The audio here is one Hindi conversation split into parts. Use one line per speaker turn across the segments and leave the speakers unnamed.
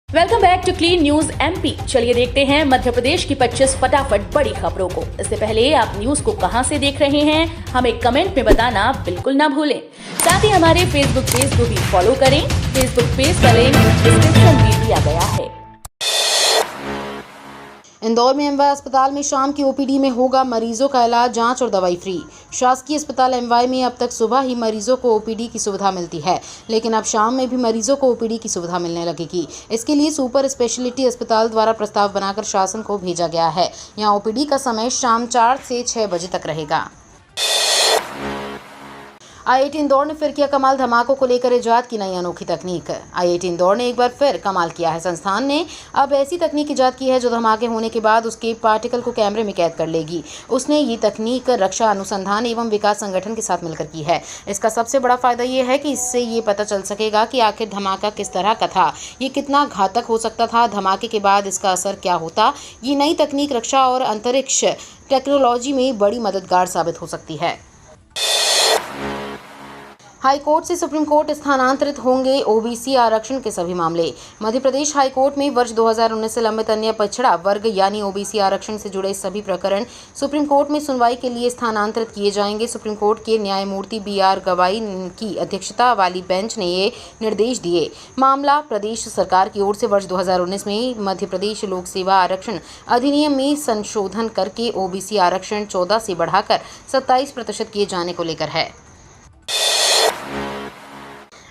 Welcome back to clean news MP. चलिए देखते हैं मध्य प्रदेश की 25 फटाफट बड़ी खबरों को। इससे पहले आप न्यूज को कहां से देख रहे हैं हमें कमेंट में बताना बिल्कुल ना भूलें। साथ ही हमारे फेसबुक पेज को भी फॉलो करें। फेसबुक पेज का लिंक डिस्क्रिप्शन में दिया गया है।
इंदौर में एमवाय अस्पताल में शाम की ओपीडी में होगा मरीजों का इलाज, जांच और दवाई फ्री। शासकीय अस्पताल एमवाय में अब तक सुबह ही मरीजों को ओपीडी की सुविधा मिलती है, लेकिन अब शाम में भी मरीजों को ओपीडी की सुविधा मिलने लगेगी। इसके लिए सुपर स्पेशलिटी अस्पताल द्वारा प्रस्ताव बनाकर शासन को भेजा गया है। यहाँ ओपीडी का समय शाम 4 से 6 बजे तक रहेगा। आईआईटी इंदौर ने फिर किया कमाल, धमाकों को लेकर इजाद की नई अनोखी तकनीक। आईआईटी इंदौर ने एक बार फिर कमाल किया है। संस्थान ने अब ऐसी तकनीक इजाद की है जो धमाके होने के बाद उसके पार्टिकल को कैमरे में कैद कर लेगी। उसने ये तकनीक रक्षा अनुसंधान एवं विकास संगठन के साथ मिलकर की है। इसका सबसे बड़ा फायदा ये है कि इससे ये पता चल सकेगा कि आखिर धमाका किस तरह का था, ये कितना घातक हो सकता था, धमाके के बाद इसका असर क्या होता। ये नई तकनीक रक्षा और अंतरिक्ष टेक्नोलॉजी में बड़ी मददगार साबित हो सकती है। हाई कोर्ट से सुप्रीम कोर्ट स्थानांतरित होंगे ओबीसी आरक्षण के सभी मामले। मध्य प्रदेश हाई कोर्ट में वर्ष 2019 से लंबित अन्य पिछड़ा वर्ग यानी ओबीसी आरक्षण से जुड़े सभी प्रकरण सुप्रीम कोर्ट में सुनवाई के लिए स्थानांतरित किए जाएंगे। सुप्रीम कोर्ट के न्यायमूर्ति BR गवाई की अध्यक्षता वाली बेंच ने ये निर्देश दिए। मामला प्रदेश सरकार की ओर से वर्ष 2019 में मध्य प्रदेश लोक सेवा आरक्षण अधिनियम में संशोधन करके ओबीसी आरक्षण 14 से बढ़ाकर 27% किए जाने को लेकर है।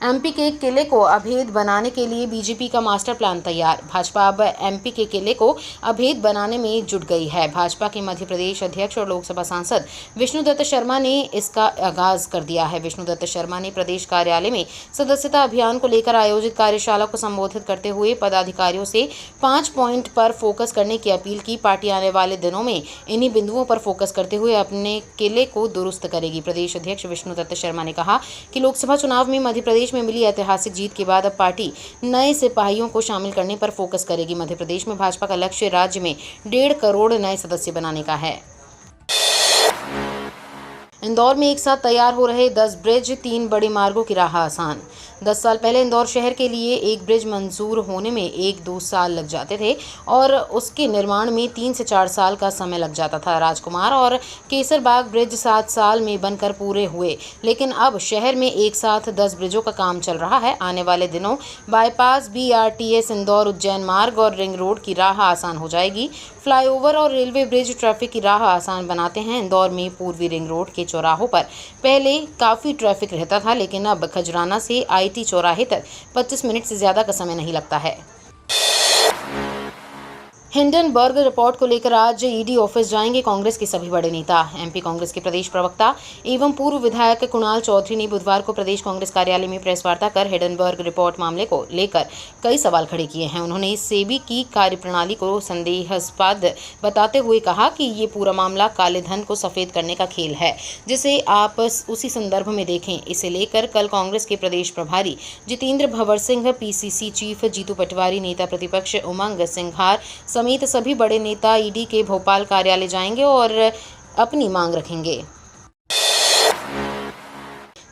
एमपी के किले को अभेद बनाने के लिए बीजेपी का मास्टर प्लान तैयार। भाजपा अब एमपी के किले को अभेद बनाने में जुट गई है। भाजपा के मध्य प्रदेश अध्यक्ष और लोकसभा सांसद विष्णुदत्त शर्मा ने इसका आगाज कर दिया है। विष्णुदत्त शर्मा ने प्रदेश कार्यालय में सदस्यता अभियान को लेकर आयोजित कार्यशाला को संबोधित करते हुए पदाधिकारियों से 5 पॉइंट पर फोकस करने की अपील की। पार्टी आने वाले दिनों में इन्हीं बिंदुओं पर फोकस करते हुए अपने किले को दुरुस्त करेगी। प्रदेश अध्यक्ष विष्णुदत्त शर्मा ने कहा कि लोकसभा चुनाव में मध्य प्रदेश में मिली ऐतिहासिक जीत के बाद अब पार्टी नए सिपाहियों को शामिल करने पर फोकस करेगी। मध्य प्रदेश में भाजपा का लक्ष्य राज्य में 1.5 करोड़ नए सदस्य बनाने का है। इंदौर में एक साथ तैयार हो रहे 10 ब्रिज, 3 बड़े मार्गों की राह आसान। 10 साल पहले इंदौर शहर के लिए एक ब्रिज मंजूर होने में 1-2 साल लग जाते थे और उसके निर्माण में 3 से 4 साल का समय लग जाता था। राजकुमार और केसरबाग ब्रिज 7 साल में बनकर पूरे हुए, लेकिन अब शहर में एक साथ 10 ब्रिजों का काम चल रहा है। आने वाले दिनों बाईपास, BRTS, इंदौर उज्जैन मार्ग और रिंग रोड की राह आसान हो जाएगी। फ्लाईओवर और रेलवे ब्रिज ट्रैफिक की राह आसान बनाते हैं। इंदौर में पूर्वी रिंग रोड के चौराहों पर पहले काफ़ी ट्रैफिक रहता था, लेकिन अब खजराना से IT चौराहे तक 25 मिनट से ज़्यादा का समय नहीं लगता है। हिंडनबर्ग रिपोर्ट को लेकर आज ईडी ऑफिस जाएंगे कांग्रेस के सभी बड़े नेता। एमपी कांग्रेस के प्रदेश प्रवक्ता एवं पूर्व विधायक कुणाल चौधरी ने बुधवार को प्रदेश कांग्रेस कार्यालय में प्रेस वार्ता कर हिंडनबर्ग रिपोर्ट मामले को लेकर कई सवाल खड़े किए हैं। उन्होंने सेबी की कार्यप्रणाली को संदेहास्पद बताते हुए कहा कि ये पूरा मामला काले धन को सफेद करने का खेल है, जिसे आप उसी संदर्भ में देखें। इसे लेकर कल कांग्रेस के प्रदेश प्रभारी जितेंद्र भंवर सिंह, PCC चीफ जीतू पटवारी, नेता प्रतिपक्ष उमंग सिंघार समेत सभी बड़े नेता ईडी के भोपाल कार्यालय जाएंगे और अपनी मांग रखेंगे।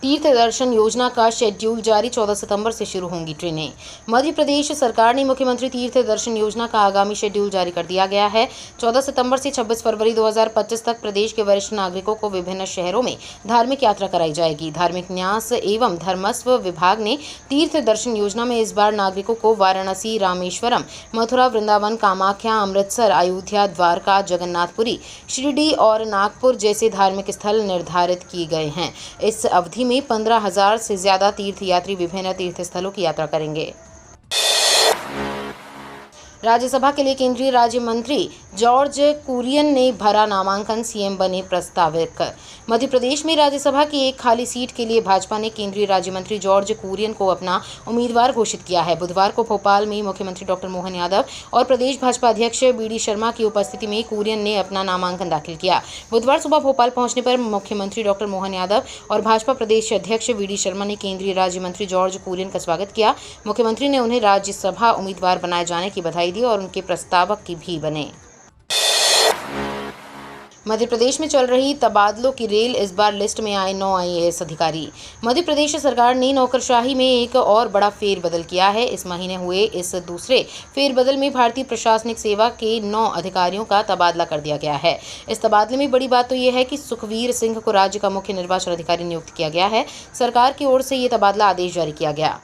तीर्थ दर्शन योजना का शेड्यूल जारी, 14 सितंबर से शुरू होंगी ट्रेनें। मध्य प्रदेश सरकार ने मुख्यमंत्री तीर्थ दर्शन योजना का आगामी शेड्यूल जारी कर दिया गया है। 14 सितंबर से 26 फरवरी 2025 तक प्रदेश के वरिष्ठ नागरिकों को विभिन्न शहरों में धार्मिक यात्रा कराई जाएगी। धार्मिक न्यास एवं धर्मस्व विभाग ने तीर्थ दर्शन योजना में इस बार नागरिकों को वाराणसी, रामेश्वरम, मथुरा, वृंदावन, कामाख्या, अमृतसर, अयोध्या, द्वारका, जगन्नाथपुरी, शिरडी और नागपुर जैसे धार्मिक स्थल निर्धारित किए गए हैं। इस अवधि में 15,000 से ज्यादा तीर्थयात्री विभिन्न तीर्थ स्थलों की यात्रा करेंगे। राज्यसभा के लिए केंद्रीय राज्य मंत्री जॉर्ज कुरियन ने भरा नामांकन, CM बने प्रस्तावित। मध्य प्रदेश में राज्यसभा की एक खाली सीट के लिए भाजपा ने केंद्रीय राज्य मंत्री जॉर्ज कुरियन को अपना उम्मीदवार घोषित किया है। बुधवार को भोपाल में मुख्यमंत्री डॉक्टर मोहन यादव और प्रदेश भाजपा अध्यक्ष BD शर्मा की उपस्थिति में कुरियन ने अपना नामांकन दाखिल किया। बुधवार सुबह भोपाल पहुंचने पर मुख्यमंत्री डॉक्टर मोहन यादव और भाजपा प्रदेश अध्यक्ष BD शर्मा ने केंद्रीय राज्य मंत्री जॉर्ज कुरियन का स्वागत किया। मुख्यमंत्री ने उन्हें राज्यसभा उम्मीदवार बनाए जाने की बधाई दी और उनके प्रस्तावक की भी बने। मध्य प्रदेश में चल रही तबादलों की रेल, इस बार लिस्ट में आए 9 IAS अधिकारी। मध्य प्रदेश सरकार ने नौकरशाही में एक और बड़ा फेरबदल किया है। इस महीने हुए इस दूसरे फेरबदल में भारतीय प्रशासनिक सेवा के 9 अधिकारियों का तबादला कर दिया गया है। इस तबादले में बड़ी बात तो यह है कि सुखवीर सिंह को राज्य का मुख्य निर्वाचन अधिकारी नियुक्त किया गया है। सरकार की ओर से ये तबादला आदेश जारी किया गया।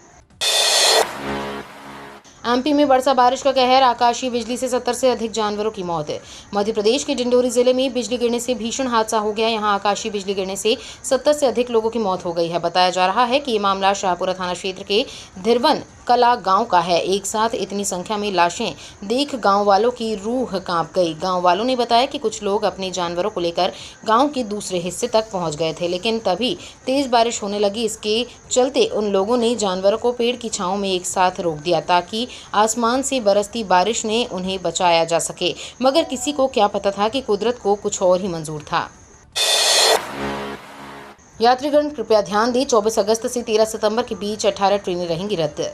MP में बरसा बारिश का कहर, आकाशीय बिजली से 70 से अधिक जानवरों की मौत। मध्य प्रदेश के डिंडोरी जिले में बिजली गिरने से भीषण हादसा हो गया। यहां आकाशीय बिजली गिरने से 70 से अधिक लोगों की मौत हो गई है। बताया जा रहा है कि ये मामला शाहपुरा थाना क्षेत्र के धिरवन कला गांव का है। एक साथ इतनी संख्या में लाशें देख गांव वालों की रूह कांप गई। गांव वालों ने बताया कि कुछ लोग अपने जानवरों को लेकर गांव के दूसरे हिस्से तक पहुंच गए थे, लेकिन तभी तेज बारिश होने लगी। इसके चलते उन लोगों ने जानवरों को पेड़ की छांव में एक साथ रोक दिया ताकि आसमान से बरसती बारिश ने उन्हें बचाया जा सके, मगर किसी को क्या पता था कि कुदरत को कुछ और ही मंजूर था। यात्रीगण कृपया ध्यान दें, 24 अगस्त से 13 सितंबर के बीच 18 ट्रेनें रहेंगी रद्द।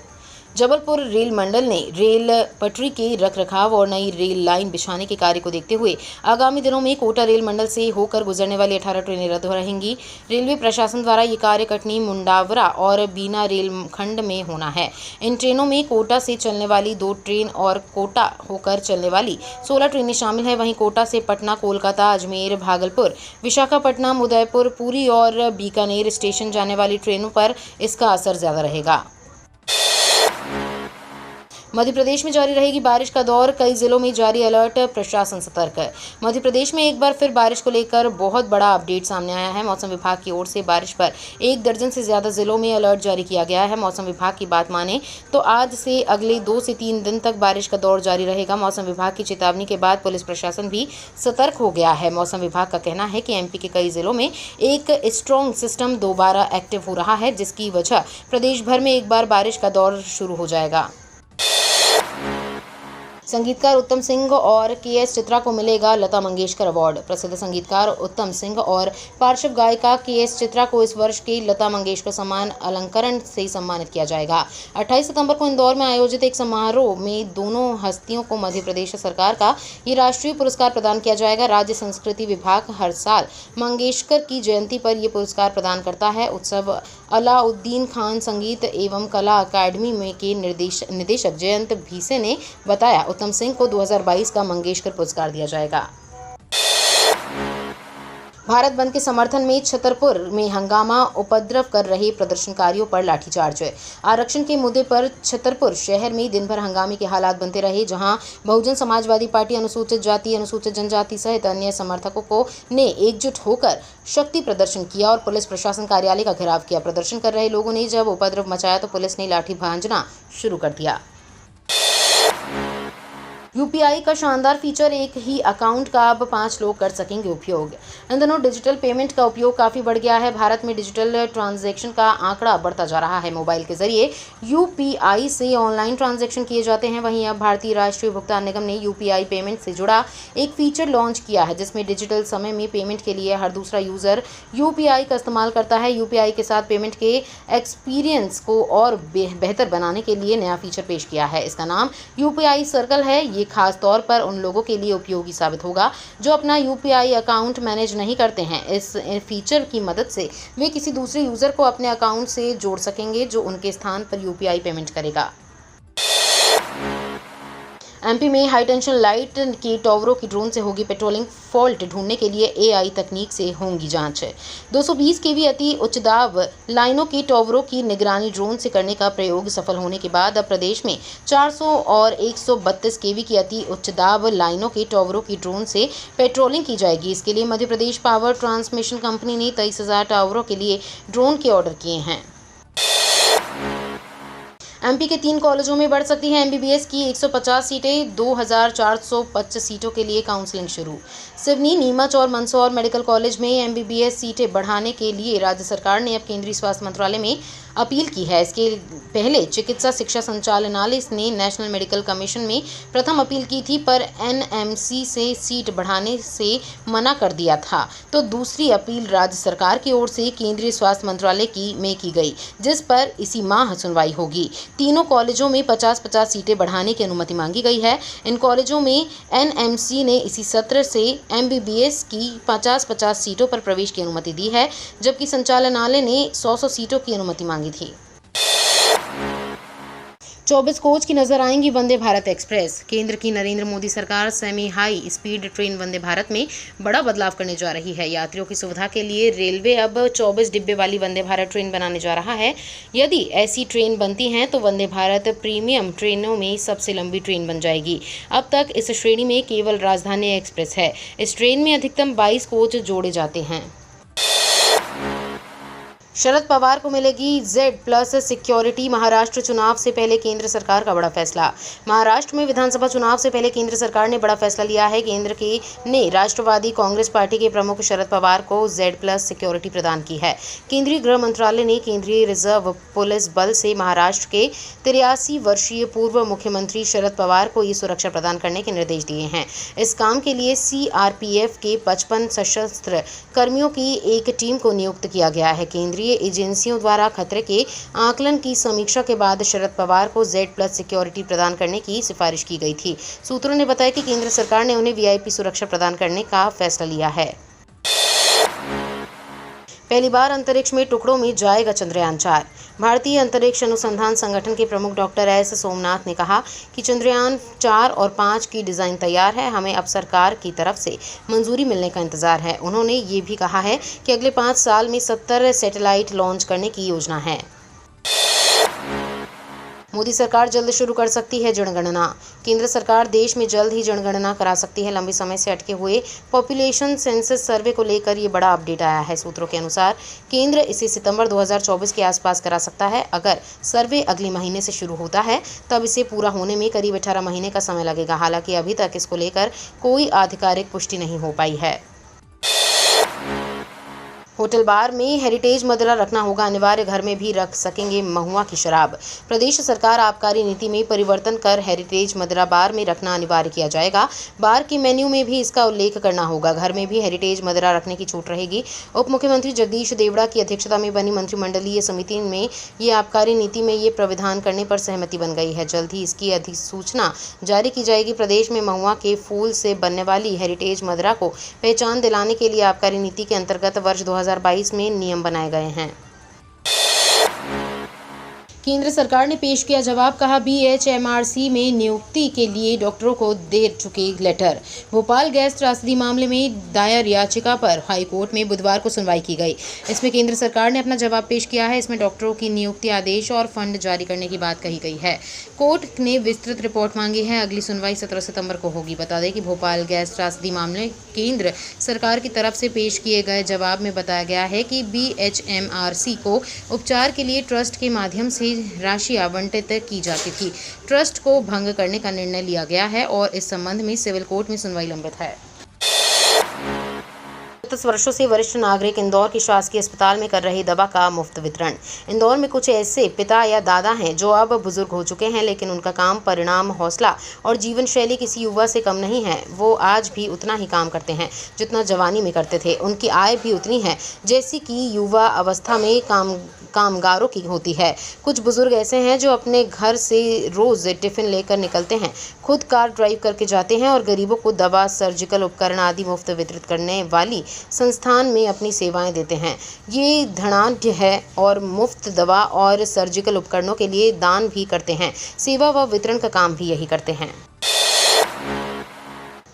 जबलपुर रेल मंडल ने रेल पटरी के रखरखाव और नई रेल लाइन बिछाने के कार्य को देखते हुए आगामी दिनों में कोटा रेल मंडल से होकर गुजरने वाली 18 ट्रेनें रद्द हो रहेंगी। रेलवे प्रशासन द्वारा ये कार्य कटनी, मुंडावरा और बीना रेल खंड में होना है। इन ट्रेनों में कोटा से चलने वाली 2 ट्रेन और कोटा होकर चलने वाली 16 ट्रेनें शामिल हैं। वहीं कोटा से पटना, कोलकाता, अजमेर, भागलपुर, विशाखापट्टनम, उदयपुर, पुरी और बीकानेर स्टेशन जाने वाली ट्रेनों पर इसका असर ज्यादा रहेगा। मध्य प्रदेश में जारी रहेगी बारिश का दौर, कई जिलों में जारी अलर्ट, प्रशासन सतर्क। मध्य प्रदेश में एक बार फिर बारिश को लेकर बहुत बड़ा अपडेट सामने आया है। मौसम विभाग की ओर से बारिश पर 1 दर्जन से ज्यादा जिलों में अलर्ट जारी किया गया है। मौसम विभाग की बात माने तो आज से अगले 2 से 3 दिन तक बारिश का दौर जारी रहेगा। मौसम विभाग की चेतावनी के बाद पुलिस प्रशासन भी सतर्क हो गया है। मौसम विभाग का कहना है कि MP के कई जिलों में एक स्ट्रॉन्ग सिस्टम दोबारा एक्टिव हो रहा है, जिसकी वजह प्रदेश भर में एक बार बारिश का दौर शुरू हो जाएगा। संगीतकार उत्तम सिंह और KS चित्रा को मिलेगा लता मंगेशकर अवार्ड। प्रसिद्ध संगीतकार उत्तम सिंह और पार्श्व गायिका KS चित्रा को इस वर्ष के लता मंगेशकर सम्मान अलंकरण से सम्मानित किया जाएगा। 28 सितंबर को इंदौर में आयोजित एक समारोह में दोनों हस्तियों को मध्य प्रदेश सरकार का ये राष्ट्रीय पुरस्कार प्रदान किया जाएगा। राज्य संस्कृति विभाग हर साल मंगेशकर की जयंती पर यह पुरस्कार प्रदान करता है। उत्सव अलाउद्दीन खान संगीत एवं कला अकादमी में के निदेशक जयंत भीसे ने बताया। उत्तम सिंह को 2022 का मंगेशकर पुरस्कार दिया जाएगा। भारत बंद के समर्थन में छतरपुर में हंगामा, उपद्रव कर रहे प्रदर्शनकारियों पर लाठीचार्ज। आरक्षण के मुद्दे पर छतरपुर शहर में दिन भर हंगामे के हालात बनते रहे, जहां बहुजन समाजवादी पार्टी, अनुसूचित जाति, अनुसूचित जनजाति सहित अन्य समर्थकों ने एकजुट होकर शक्ति प्रदर्शन किया और पुलिस प्रशासन कार्यालय का घेराव किया। प्रदर्शन कर रहे लोगों ने जब उपद्रव मचाया तो पुलिस ने लाठी भांजना शुरू कर दिया। UPI का शानदार फीचर, एक ही अकाउंट का अब 5 लोग कर सकेंगे उपयोग। इन दिनों डिजिटल पेमेंट का उपयोग काफ़ी बढ़ गया है। भारत में डिजिटल ट्रांजैक्शन का आंकड़ा बढ़ता जा रहा है। मोबाइल के जरिए UPI से ऑनलाइन ट्रांजैक्शन किए जाते हैं। वहीं अब भारतीय राष्ट्रीय भुगतान निगम ने UPI पेमेंट से जुड़ा एक फीचर लॉन्च किया है, जिसमें डिजिटल समय में पेमेंट के लिए हर दूसरा यूज़र UPI का इस्तेमाल करता है। UPI के साथ पेमेंट के एक्सपीरियंस को और बेहतर बनाने के लिए नया फीचर पेश किया है। इसका नाम UPI सर्कल है। ये खास तौर पर उन लोगों के लिए उपयोगी साबित होगा जो अपना UPI अकाउंट मैनेज नहीं करते हैं। इस फीचर की मदद से वे किसी दूसरे यूज़र को अपने अकाउंट से जोड़ सकेंगे जो उनके स्थान पर UPI पेमेंट करेगा। MP में हाई टेंशन लाइट के टावरों की ड्रोन से होगी पेट्रोलिंग, फॉल्ट ढूंढने के लिए AI तकनीक से होंगी जांच। 220 kV अति उच्च दाब लाइनों की टावरों की निगरानी ड्रोन से करने का प्रयोग सफल होने के बाद अब प्रदेश में 400 और 132 kV की अति उच्च दाब लाइनों के टावरों की ड्रोन से पेट्रोलिंग की जाएगी। इसके लिए Madhya Pradesh power transmission company ने 23,000 टावरों के लिए ड्रोन के ऑर्डर किए हैं। MP के 3 कॉलेजों में बढ़ सकती है MBBS की 150 सीटें, 2,425 सीटों के लिए काउंसलिंग शुरू। सिवनी, नीमच और मंदसौर मेडिकल कॉलेज में MBBS सीटें बढ़ाने के लिए राज्य सरकार ने अब केंद्रीय स्वास्थ्य मंत्रालय में अपील की है। इसके पहले चिकित्सा शिक्षा संचालनालय ने नेशनल मेडिकल कमीशन में प्रथम अपील की थी, पर एनएमसी से सीट बढ़ाने से मना कर दिया था। तो दूसरी अपील राज्य सरकार की ओर से केंद्रीय स्वास्थ्य मंत्रालय में की गई, जिस पर इसी माह सुनवाई होगी। तीनों कॉलेजों में 50-50 सीटें बढ़ाने की अनुमति मांगी गई है। इन कॉलेजों में एनएमसी ने इसी सत्र से एमबीबीएस की 50-50 सीटों पर प्रवेश की अनुमति दी है, जबकि संचालनालय ने 100 सीटों की अनुमति मांगी थी। 24 कोच की नजर आएंगी वंदे भारत एक्सप्रेस। केंद्र की नरेंद्र मोदी सरकार semi high speed train Vande Bharat में बड़ा बदलाव करने जा रही है। यात्रियों की सुविधा के लिए रेलवे अब 24 डिब्बे वाली वंदे भारत ट्रेन बनाने जा रहा है। यदि ऐसी ट्रेन बनती हैं तो वंदे भारत प्रीमियम ट्रेनों में सबसे लंबी ट्रेन बन जाएगी। अब तक इस श्रेणी में केवल राजधानी एक्सप्रेस है। इस ट्रेन में अधिकतम 22 कोच जोड़े जाते हैं। शरद पवार को मिलेगी Z+ सिक्योरिटी। महाराष्ट्र चुनाव से पहले केंद्र सरकार का बड़ा फैसला। महाराष्ट्र में विधानसभा चुनाव से पहले केंद्र सरकार ने बड़ा फैसला लिया है। केंद्र ने राष्ट्रवादी कांग्रेस पार्टी के प्रमुख शरद पवार को Z+ सिक्योरिटी प्रदान की है। केंद्रीय गृह मंत्रालय ने केंद्रीय रिजर्व पुलिस बल से महाराष्ट्र के 83 वर्षीय पूर्व मुख्यमंत्री शरद पवार को ये सुरक्षा प्रदान करने के निर्देश दिए हैं। इस काम के लिए CRPF के 55 सशस्त्र कर्मियों की एक टीम को नियुक्त किया गया है। केंद्रीय एजेंसियों द्वारा खतरे के आकलन की समीक्षा के बाद शरद पवार को Z+ सिक्योरिटी प्रदान करने की सिफारिश की गई थी। सूत्रों ने बताया कि केंद्र सरकार ने उन्हें VIP सुरक्षा प्रदान करने का फैसला लिया है। पहली बार अंतरिक्ष में टुकड़ों में जाएगा चंद्रयान 4। भारतीय अंतरिक्ष अनुसंधान संगठन के प्रमुख डॉक्टर S सोमनाथ ने कहा कि चंद्रयान 4 और 5 की डिज़ाइन तैयार है। हमें अब सरकार की तरफ से मंजूरी मिलने का इंतजार है। उन्होंने ये भी कहा है कि अगले 5 साल में 70 सैटेलाइट लॉन्च करने की योजना है। मोदी सरकार जल्द शुरू कर सकती है जनगणना। केंद्र सरकार देश में जल्द ही जनगणना करा सकती है। लंबे समय से अटके हुए पॉपुलेशन सेंसस सर्वे को लेकर ये बड़ा अपडेट आया है। सूत्रों के अनुसार केंद्र इसे सितंबर 2024 के आसपास करा सकता है। अगर सर्वे अगले महीने से शुरू होता है तब इसे पूरा होने में करीब 18 महीने का समय लगेगा। हालांकि अभी तक इसको लेकर कोई आधिकारिक पुष्टि नहीं हो पाई है। होटल बार में हेरिटेज मदिरा रखना होगा अनिवार्य। घर में भी रख सकेंगे महुआ की शराब। प्रदेश सरकार आबकारी नीति में परिवर्तन कर हेरिटेज मदिरा बार में रखना अनिवार्य किया जाएगा। बार के मेन्यू में भी इसका उल्लेख करना होगा। घर में भी हेरिटेज मदिरा रखने की छूट रहेगी। उप मुख्यमंत्री जगदीश देवड़ा की अध्यक्षता में बनी मंत्रिमंडलीय समिति में ये आबकारी नीति में ये प्रावधान करने पर सहमति बन गई है। जल्द ही इसकी अधिसूचना जारी की जाएगी। प्रदेश में महुआ के फूल से बनने वाली हेरिटेज मदिरा को पहचान दिलाने के लिए आबकारी नीति के अंतर्गत वर्ष 2022 में नियम बनाए गए हैं। केंद्र सरकार ने पेश किया जवाब। कहा BHMRC में नियुक्ति के लिए डॉक्टरों को दे चुके लेटर। भोपाल गैस त्रासदी मामले में दायर याचिका पर हाईकोर्ट में बुधवार को सुनवाई की गई। इसमें केंद्र सरकार ने अपना जवाब पेश किया है। इसमें डॉक्टरों की नियुक्ति आदेश और फंड जारी करने की बात कही गई है। कोर्ट ने विस्तृत रिपोर्ट मांगी है। अगली सुनवाई 17 सितंबर को होगी। बता दें कि भोपाल गैस त्रासदी मामले केंद्र सरकार की तरफ से पेश किए गए जवाब में बताया गया है कि BHMRC को उपचार के लिए ट्रस्ट के माध्यम से राशि आवंटित की जाती थी। ट्रस्ट को भंग करने का निर्णय लिया गया है और इस संबंध में सिविल कोर्ट में सुनवाई लंबित है। 30 वर्षों से वरिष्ठ नागरिक इंदौर के शासकीय अस्पताल में कर रहे दवा का मुफ्त वितरण। इंदौर में कुछ ऐसे पिता या दादा हैं जो अब बुजुर्ग हो चुके हैं, लेकिन उनका काम, परिणाम, हौसला और जीवन शैली किसी युवा से कम नहीं है। वो आज भी उतना ही काम करते हैं जितना जवानी में करते थे। उनकी आय भी उतनी है जैसी कि युवा अवस्था में कामगारों की होती है। कुछ बुजुर्ग ऐसे हैं जो अपने घर से रोज टिफिन लेकर निकलते हैं, खुद कार ड्राइव करके जाते हैं और गरीबों को दवा, सर्जिकल उपकरण आदि मुफ्त वितरित करने वाली संस्थान में अपनी सेवाएं देते हैं। ये धनाढ्य है और मुफ्त दवा और सर्जिकल उपकरणों के लिए दान भी करते हैं। सेवा व वितरण का काम भी यही करते हैं।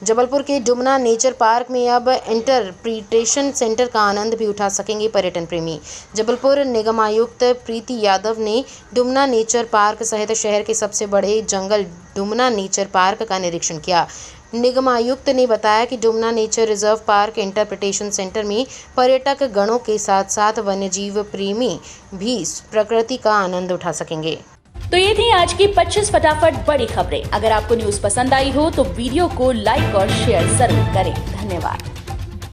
जबलपुर के डुमना नेचर पार्क में अब इंटरप्रिटेशन सेंटर का आनंद भी उठा सकेंगे पर्यटन प्रेमी। जबलपुर निगमायुक्त प्रीति यादव ने डुमना नेचर पार्क सहित शहर के सबसे बड़े जंगल डुमना नेचर पार्क का निरीक्षण किया। निगमायुक्त ने बताया कि Dumna nature reserve park interpretation centre में पर्यटक गणों के साथ साथ वन्यजीव प्रेमी भी प्रकृति का आनंद उठा सकेंगे।
तो ये थी आज की 25 फटाफट बड़ी खबरें। अगर आपको न्यूज़ पसंद आई हो तो वीडियो को लाइक और शेयर जरूर करें। धन्यवाद।